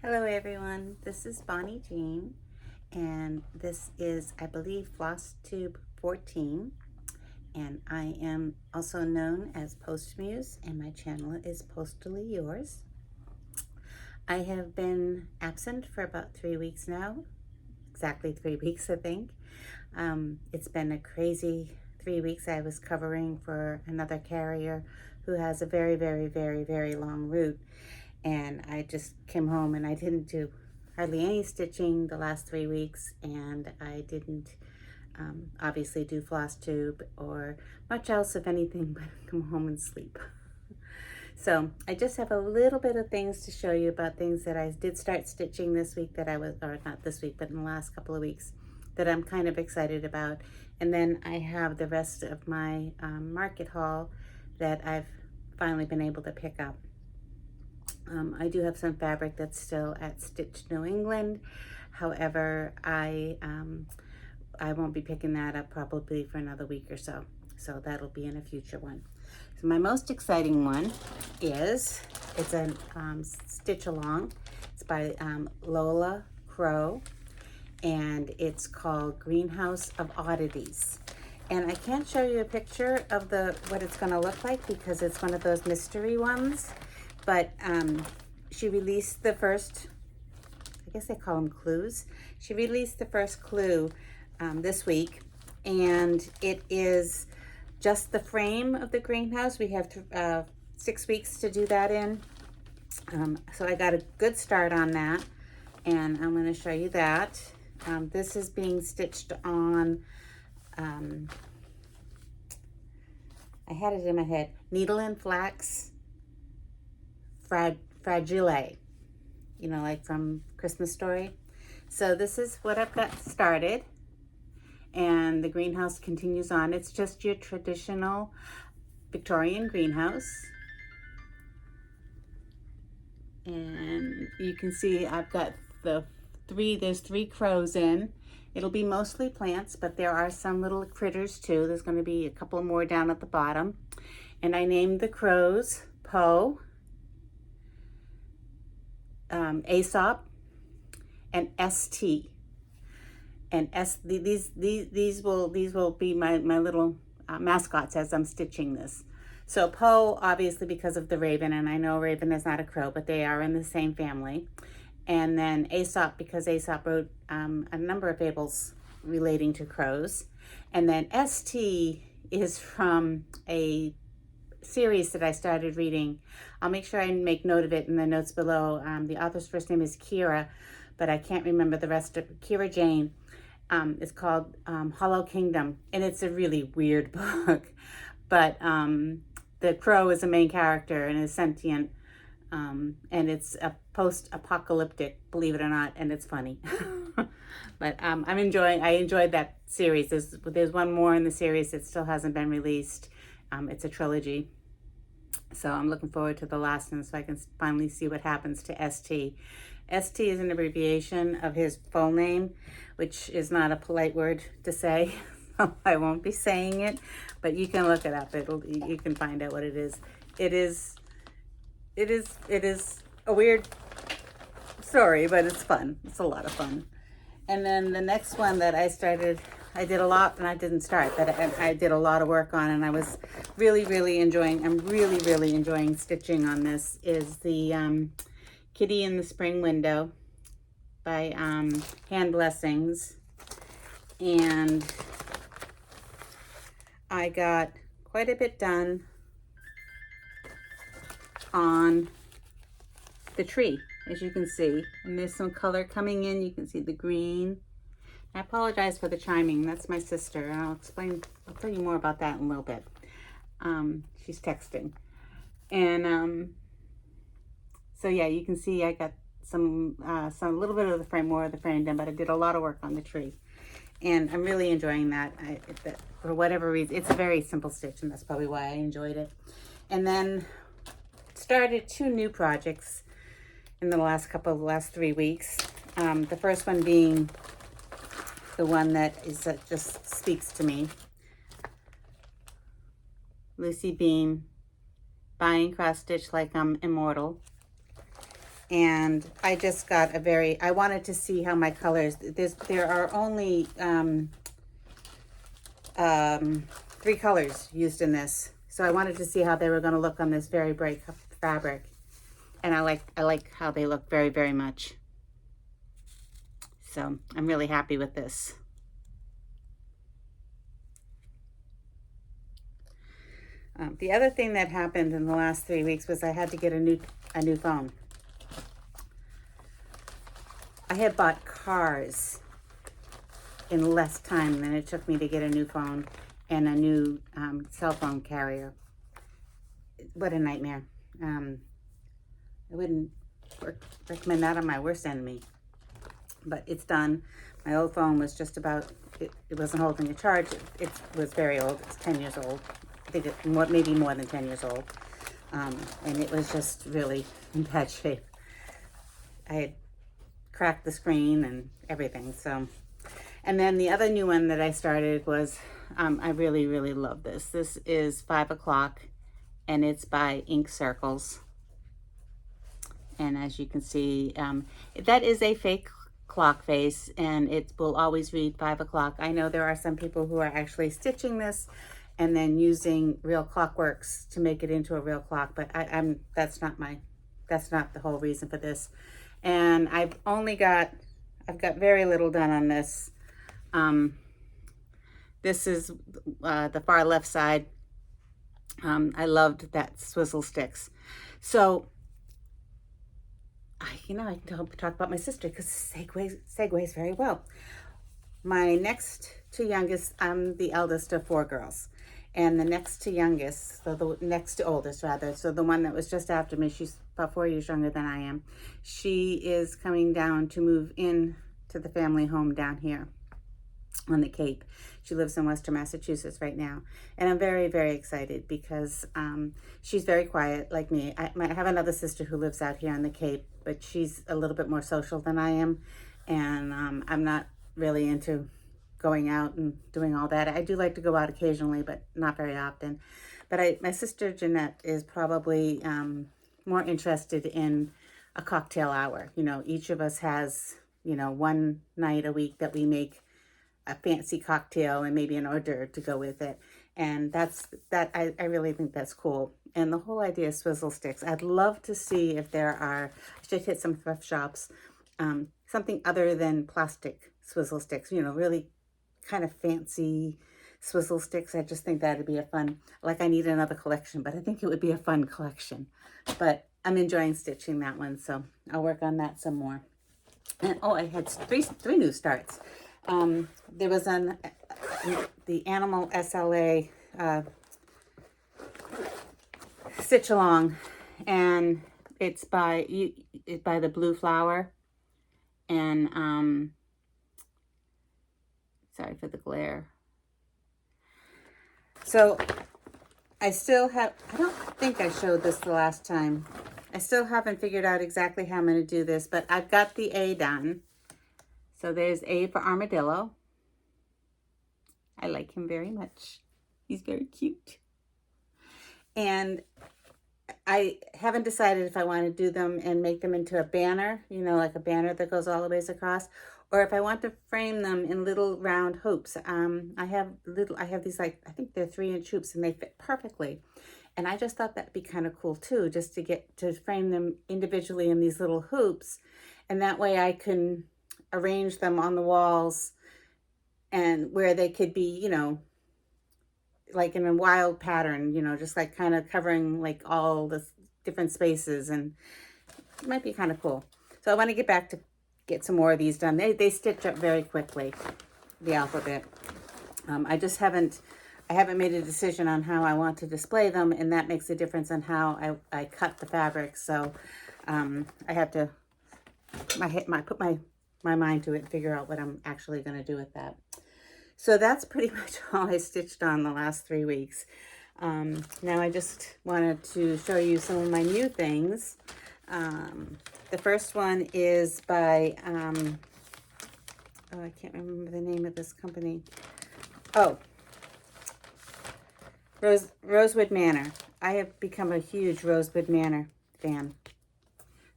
Hello everyone, this is Bonnie Jeanne, and this is, I believe, FlossTube 14, and I am also known as PostMuse, and my channel is Postally Yours. I have been absent for about 3 weeks now, exactly 3 weeks I think. It's been a crazy 3 weeks. I was covering for another carrier who has a very long route. And I just came home and I didn't do hardly any stitching the last 3 weeks, and I didn't obviously do FlossTube or much else of anything but come home and sleep. So I just have a little bit of things to show you about things that I did start stitching this week that I was, or not this week, but in the last couple of weeks that I'm kind of excited about. And then I have the rest of my market haul that I've finally been able to pick up. I do have some fabric that's still at Stitch New England. However, I won't be picking that up probably for another week or so. So that'll be in a future one. So my most exciting one is, it's a stitch along. It's by Lola Crow, and it's called Greenhouse of Oddities. And I can't show you a picture of what it's going to look like because it's one of those mystery ones. But she released the first, I guess they call them clues. She released the first clue this week, and it is just the frame of the greenhouse. We have 6 weeks to do that in. So I got a good start on that, and I'm going to show you that. This is being stitched on, I had it in my head, needle and flax. Fra-gee-lay, you know, like from Christmas Story. So this is what I've got started, and the greenhouse continues on. It's just your traditional Victorian greenhouse, and you can see I've got there's 3 crows in. It'll be mostly plants, but there are some little critters too. There's going to be a couple more down at the bottom, and I named the crows Poe, Aesop, and ST, and these will be my little mascots as I'm stitching this. So Poe, obviously because of the raven, and I know raven is not a crow, but they are in the same family. And then Aesop, because Aesop wrote a number of fables relating to crows. And then ST is from a series that I started reading. I'll make sure I make note of it in the notes below. The author's first name is Kira, but I can't remember the rest of Kira Jane. It's called Hollow Kingdom, and it's a really weird book. But the crow is the main character and is sentient, and it's a post-apocalyptic, believe it or not, and it's funny. But I enjoyed that series. There's one more in the series that still hasn't been released. It's a trilogy, so I'm looking forward to the last one so I can finally see what happens to ST. ST is an abbreviation of his full name, which is not a polite word to say, so I won't be saying it, but you can look it up. You can find out what it is. It is a weird story, but it's fun. It's a lot of fun. And then the next one that I started, I did a lot, and I didn't start, but I did a lot of work on, and I was really enjoying, I'm really enjoying stitching on this, is the Kitty in the Spring Window by Hand Blessings. And I got quite a bit done on the tree, as you can see, and there's some color coming in. You can see the green. I apologize for the chiming. That's my sister. I'll tell you more about that in a little bit. She's texting. And so yeah, you can see I got some little bit of the frame, more of the frame done, but I did a lot of work on the tree. And I'm really enjoying that. For whatever reason, it's a very simple stitch, and that's probably why I enjoyed it. And then started 2 new projects in the last 3 weeks. The first one being the one that just speaks to me. Lucy Beam, buying cross stitch like I'm Immortal. And I just got I wanted to see how my colors, there are only 3 colors used in this. So I wanted to see how they were going to look on this very bright fabric. And I like how they look very, very much. So I'm really happy with this. The other thing that happened in the last 3 weeks was I had to get a new phone. I had bought cars in less time than it took me to get a new phone and a new cell phone carrier. What a nightmare. I wouldn't recommend that on my worst enemy, but it's done. My old phone was just about, it wasn't holding a charge. It was very old. It's 10 years old. I think maybe more than 10 years old. And it was just really in bad shape. I had cracked the screen and everything. So, and then the other new one that I started was, I really, really love this. This is 5 o'clock and it's by Ink Circles. And as you can see, that is a fake clock face and it will always read 5 o'clock. I know there are some people who are actually stitching this and then using real clockworks to make it into a real clock, but that's not the whole reason for this. And I've got very little done on this. This is the far left side. I loved that swizzle sticks. So, I can talk about my sister because segues very well. My next to youngest, I'm the eldest of 4 girls. And the next to youngest, so the next to oldest rather, so the one that was just after me, she's about 4 years younger than I am. She is coming down to move in to the family home down here on the Cape. She lives in Western Massachusetts right now. And I'm very, very excited because she's very quiet like me. I have another sister who lives out here on the Cape, but she's a little bit more social than I am. And I'm not really into going out and doing all that. I do like to go out occasionally, but not very often. But my sister Jeanette is probably more interested in a cocktail hour. Each of us has, one night a week that we make a fancy cocktail and maybe an hors d'oeuvre to go with it. And I really think that's cool. And the whole idea of swizzle sticks, I'd love to see if there are, I should hit some thrift shops, something other than plastic swizzle sticks, really kind of fancy swizzle sticks. I just think that'd be a fun, I need another collection, but I think it would be a fun collection. But I'm enjoying stitching that one, so I'll work on that some more. And I had three new starts. There was the Animal SLA stitch along, and it's by the Blue Flower, and sorry for the glare. So I don't think I showed this the last time. I still haven't figured out exactly how I'm going to do this, but I've got the A done. So there's A for Armadillo. I like him very much. He's very cute. And I haven't decided if I want to do them and make them into a banner, like a banner that goes all the ways across, or if I want to frame them in little round hoops. I have these, I think they're 3-inch hoops and they fit perfectly. And I just thought that'd be kind of cool too, just to get to frame them individually in these little hoops. And that way I can arrange them on the walls and where they could be, like in a wild pattern, just like kind of covering like all the different spaces, and it might be kind of cool. So I want to get some more of these done. They stitch up very quickly, the alphabet. I haven't made a decision on how I want to display them, and that makes a difference on how I cut the fabric. So I have to put my mind to it and figure out what I'm actually going to do with that. So that's pretty much all I stitched on the last 3 weeks. Now I just wanted to show you some of my new things. The first one is by, I can't remember the name of this company. Rosewood Manor. I have become a huge Rosewood Manor fan.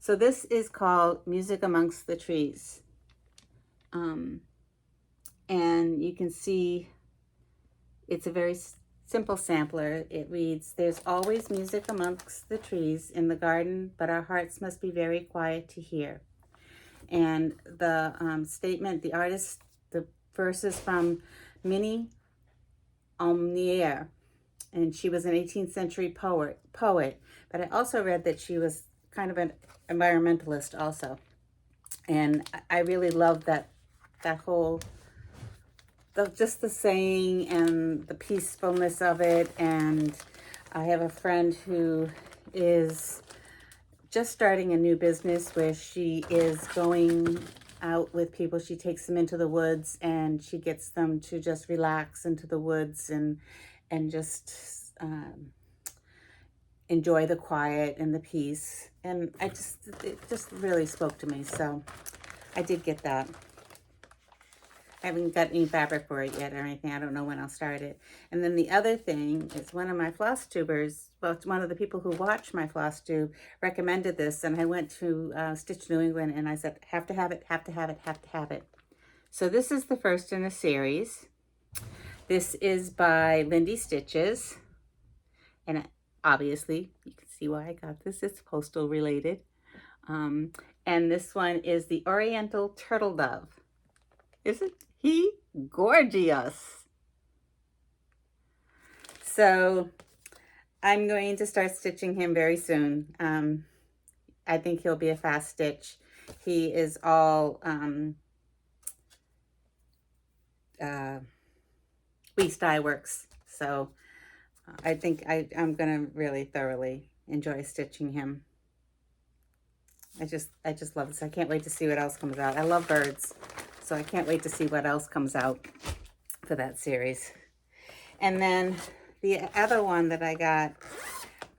So this is called Music Amongst the Trees. And you can see it's a very simple sampler. It reads, "There's always music amongst the trees in the garden, but our hearts must be very quiet to hear." And the statement, the artist, the verse is from Minnie Omnier, and she was an 18th century poet. But I also read that she was kind of an environmentalist also. And I really love that whole, just the saying and the peacefulness of it. And I have a friend who is just starting a new business where she is going out with people. She takes them into the woods and she gets them to just relax into the woods and just enjoy the quiet and the peace. And it just really spoke to me. So I did get that. I haven't got any fabric for it yet or anything. I don't know when I'll start it. And then the other thing is one of my floss tubers, well, it's one of the people who watch my floss tube, recommended this. And I went to Stitch New England and I said, have to have it, have to have it, have to have it. So this is the first in a series. This is by Lindy Stitches. And obviously, you can see why I got this. It's postal related. And this one is the Oriental Turtle Dove. Isn't he gorgeous? So I'm going to start stitching him very soon. I think he'll be a fast stitch. He is all Weeks Dye Works. So I think I'm going to really thoroughly enjoy stitching him. I just love this. I can't wait to see what else comes out. I love birds, so I can't wait to see what else comes out for that series. And then the other one that I got,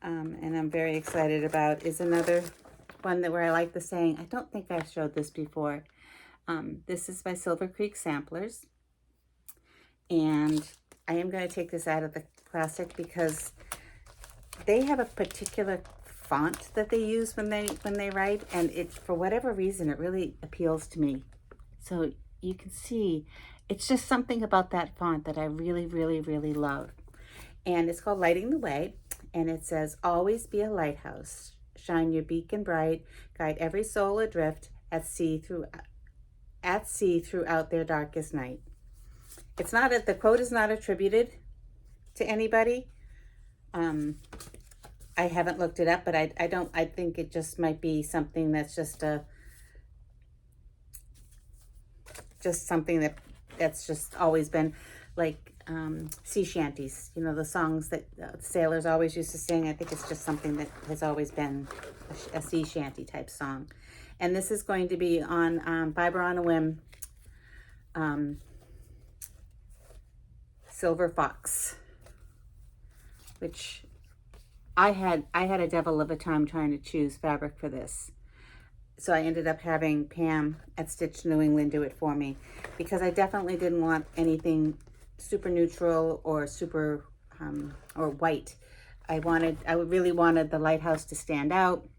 and I'm very excited about, is another one where I like the saying. I don't think I've showed this before. This is by Silver Creek Samplers. And I am going to take this out of the plastic because they have a particular font that they use when they write, and it, for whatever reason, it really appeals to me. So you can see it's just something about that font that I really, really, really love. And it's called Lighting the Way, and it says, "Always be a lighthouse, shine your beacon bright, guide every soul adrift at sea throughout their darkest night." It's not, the quote is not attributed to anybody. I haven't looked it up, but I think it just might be something that's just something that's just always been like sea shanties, you know, the songs that sailors always used to sing. I think it's just something that has always been a sea shanty type song. And this is going to be on Fiber on a Whim, Silver Fox, which I had a devil of a time trying to choose fabric for this. So I ended up having Pam at Stitch New England do it for me, because I definitely didn't want anything super neutral or super or white. I really wanted the lighthouse to stand out.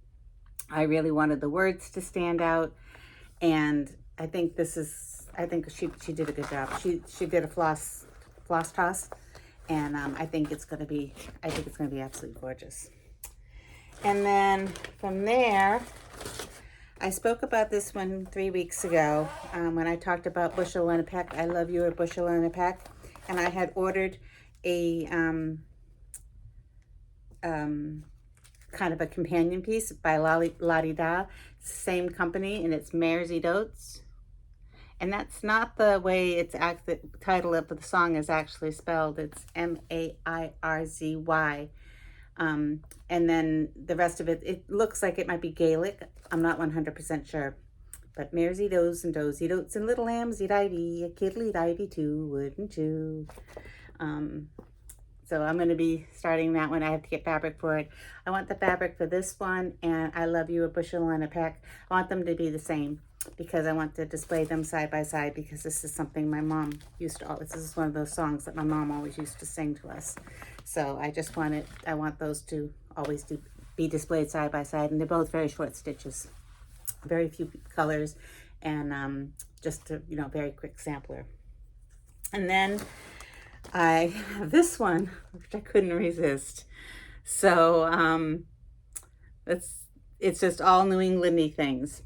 I really wanted the words to stand out. And I think she did a good job. She did a floss toss. And I think it's going to be absolutely gorgeous. And then from there, I spoke about this one 3 weeks ago when I talked about bushel and a peck. I love you a bushel and a peck. And I had ordered a kind of a companion piece by La-di-da, same company, and it's Mairzy doats. And that's not the way the title of the song is actually spelled. It's Mairzy. And then the rest of it looks like it might be Gaelic. I'm not 100% sure. But Mairzy does and dozy doats and little lamzy divey, a kiddley divey too, wouldn't you? So I'm going to be starting that one. I have to get fabric for it. I want the fabric for this one, and I love you a bushel and a peck. I want them to be the same, because I want to display them side by side, because this is something my mom used to always, this is one of those songs that my mom always used to sing to us. So I want those to always be displayed side by side, and they're both very short stitches. very few colors, and just a, you know, very quick sampler. And then I have this one, which I couldn't resist. So it's just all New Englandy things.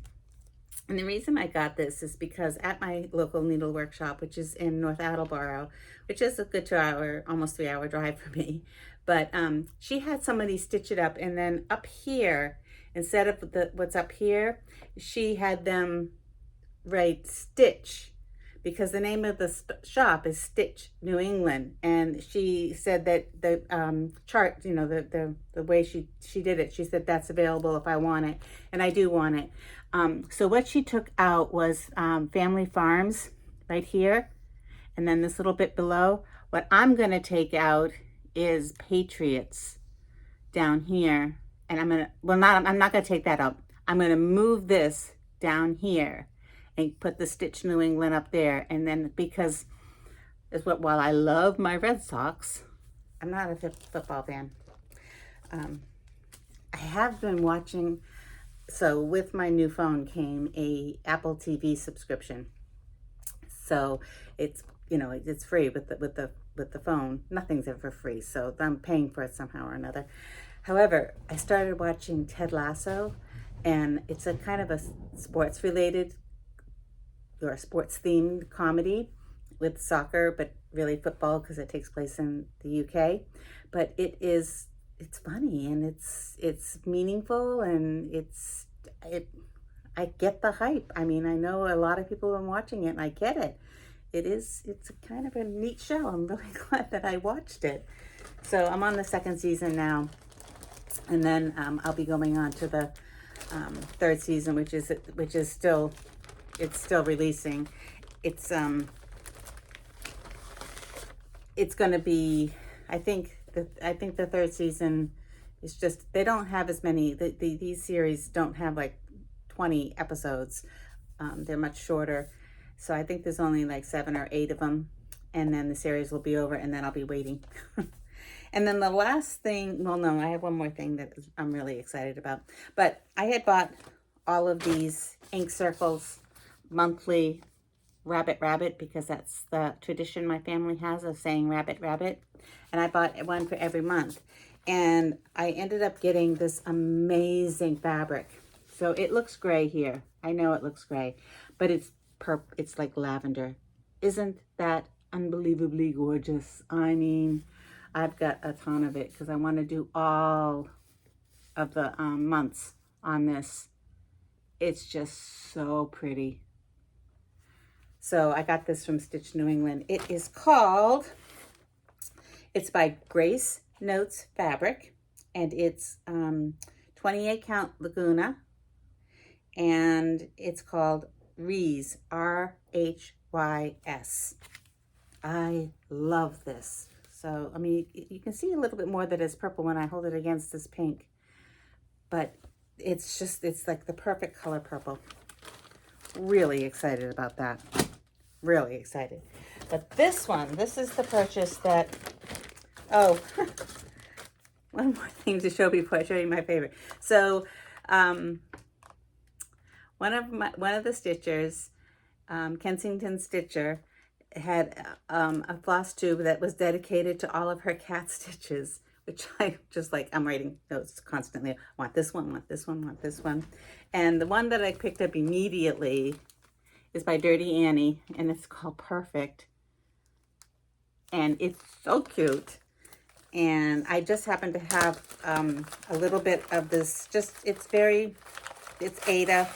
And the reason I got this is because at my local needle workshop, which is in North Attleboro, which is a good 2-hour, almost 3-hour drive for me, but she had somebody stitch it up, and then up here, instead of what's up here, she had them write stitch, because the name of the shop is Stitch New England. And she said that the chart, you know, the way she did it, she said that's available if I want it, and I do want it. So what she took out was Family Farms right here, and then this little bit below. What I'm gonna take out is Patriots down here, and I'm not gonna take that out. I'm gonna move this down here and put the Stitch New England up there. And then, because while I love my Red Sox, I'm not a football fan. I have been watching, so with my new phone came a Apple TV subscription. So it's, you know, it's free with the phone. Nothing's ever free, so I'm paying for it somehow or another. However, I started watching Ted Lasso, and it's a kind of a sports related or a sports themed comedy with soccer, but really football, because it takes place in the UK. But it's funny, and it's meaningful, and I get the hype. I mean, I know a lot of people are watching it, and I get it. It's kind of a neat show. I'm really glad that I watched it. So I'm on the 2nd season now, and then I'll be going on to the 3rd season, which is still releasing. It's going to be, I think the 3rd season is just, they don't have as many, these series don't have like 20 episodes. They're much shorter. So I think there's only like 7 or 8 of them, and then the series will be over, and then I'll be waiting. And then the last thing, well, no, I have one more thing that I'm really excited about. But I had bought all of these ink circles monthly, rabbit, because that's the tradition my family has of saying rabbit. And I bought one for every month. And I ended up getting this amazing fabric. So it looks gray here. I know it looks gray, but it's like lavender. Isn't that unbelievably gorgeous? I mean, I've got a ton of it because I want to do all of the months on this. It's just so pretty. So I got this from Stitch New England. It is called, it's by Grace Notes Fabric, and it's 28 count Laguna, and it's called Rhys, R-H-Y-S. I love this. So, I mean, you can see a little bit more that is purple when I hold it against this pink, but it's like the perfect color purple. Really excited about that. Really excited. But this is the purchase that, oh, one more thing to show before I show you my favorite. So, one of the stitchers, Kensington Stitcher, had a floss tube that was dedicated to all of her cat stitches, which I just like, I'm writing notes constantly. I want this one, want this one, want this one. And the one that I picked up immediately is by Dirty Annie, and it's called Purr-Fect. And it's so cute. And I just happen to have a little bit of this, it's Aída,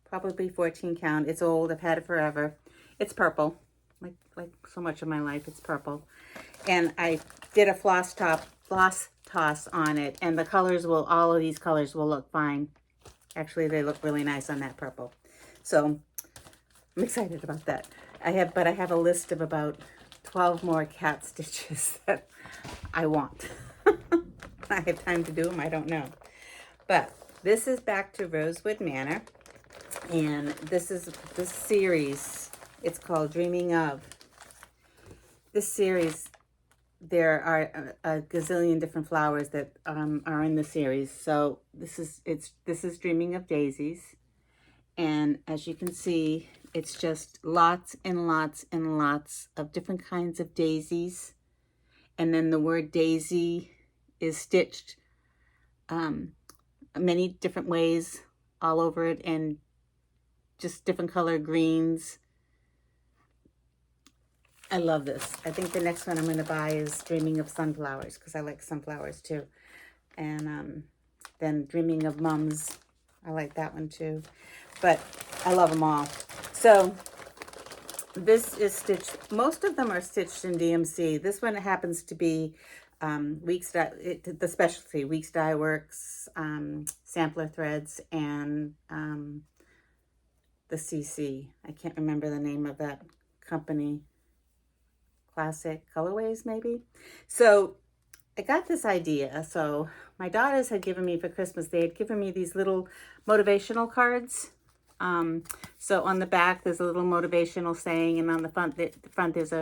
probably 14 count. It's old, I've had it forever. It's purple, like so much of my life, it's purple. And I did a floss toss on it, and the colors all of these colors will look fine. Actually, they look really nice on that purple. So I'm excited about that. I have a list of about 12 more cat stitches that I want. I have time to do them, I don't know. But this is back to Rosewood Manor, and this series, it's called Dreaming Of. This series, there are a gazillion different flowers that are in the series. So this is Dreaming of Daisies, And as you can see, it's just lots and lots and lots of different kinds of daisies. And then the word daisy is stitched many different ways all over it, and just different color greens. I love this. I think the next one I'm going to buy is Dreaming of Sunflowers, because I like sunflowers too. And then Dreaming of Mums. I like that one too. But I love them all. So this is stitched. Most of them are stitched in DMC. This one happens to be Weeks Dye, the specialty, Weeks Dye Works, Sampler Threads, and the CC. I can't remember the name of that company. Classic Colorways, maybe. So I got this idea. So my daughters had given me for Christmas, they had given me these little motivational cards. So on the back there's a little motivational saying, and on the front there's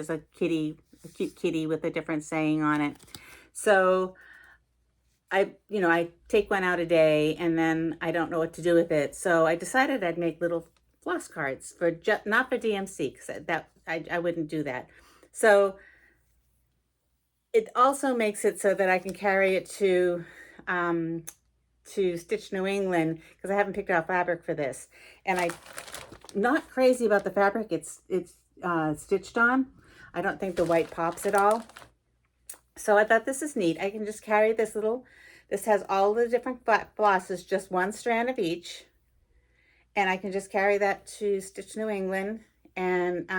a kitty, a cute kitty with a different saying on it. So I take one out a day, and then I don't know what to do with it. So I decided I'd make little floss cards for not for DMC, because I wouldn't do that. So it also makes it so that I can carry it to Stitch New England, because I haven't picked out fabric for this, and I'm not crazy about the fabric it's stitched on. I don't think the white pops at all. So I thought this is neat. I can just carry this little, this has all the different flosses, just one strand of each, and I can just carry that to Stitch New England, and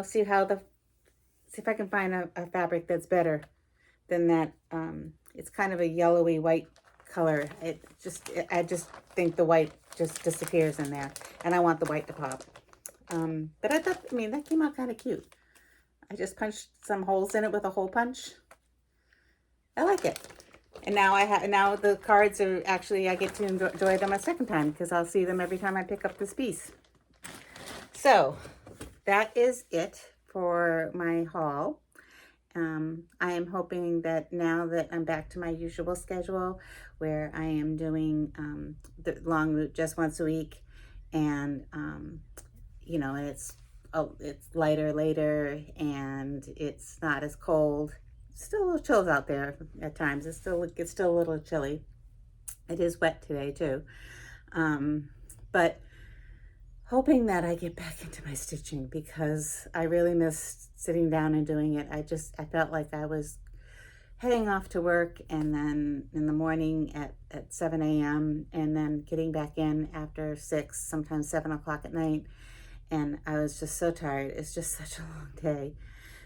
see if I can find a fabric that's better than that. It's kind of a yellowy white color. I just think the white just disappears in there, and I want the white to pop. But I thought, that came out kind of cute. I just punched some holes in it with a hole punch. I like it. And now the cards are actually, I get to enjoy them a second time, because I'll see them every time I pick up this piece. So that is it for my haul. I am hoping that now that I'm back to my usual schedule, where I am doing the long route just once a week, and it's lighter later, and it's not as cold. Still a little chills out there at times. It's still a little chilly. It is wet today too, but hoping that I get back into my stitching, because I really missed sitting down and doing it. I felt like I was heading off to work, and then in the morning at 7 a.m. and then getting back in after 6, sometimes 7 o'clock at night. And I was just so tired. It's just such a long day.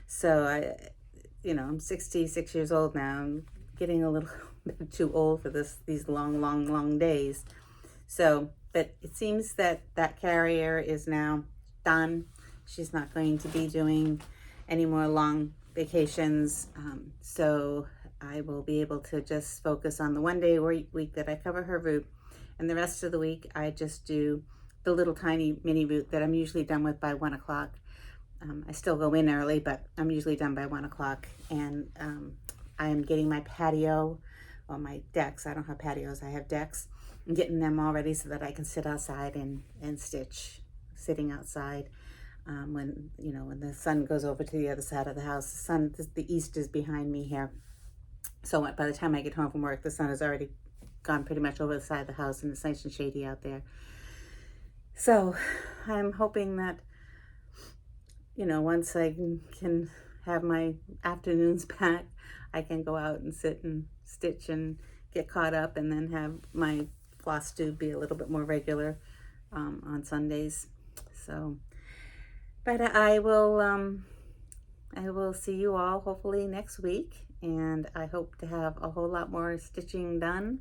So I'm 66 years old now. I'm getting a little bit too old for these long days. So, but it seems that carrier is now done. She's not going to be doing any more long vacations. So I will be able to just focus on the one day week that I cover her route. And the rest of the week, I just do the little tiny mini route that I'm usually done with by 1 o'clock. I still go in early, but I'm usually done by 1 o'clock. And I am getting my patio, or my decks. I don't have patios, I have decks. I'm getting them all ready so that I can sit outside and stitch, sitting outside. When the sun goes over to the other side of the house. The east is behind me here. So by the time I get home from work, the sun has already gone pretty much over the side of the house, and it's nice and shady out there. So I'm hoping that, once I can have my afternoons back, I can go out and sit and stitch and get caught up, and then have my FlossTube be a little bit more regular on Sundays. So, but I will see you all hopefully next week, and I hope to have a whole lot more stitching done,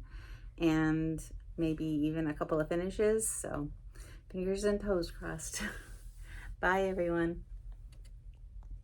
and maybe even a couple of finishes. So fingers and toes crossed. Bye everyone.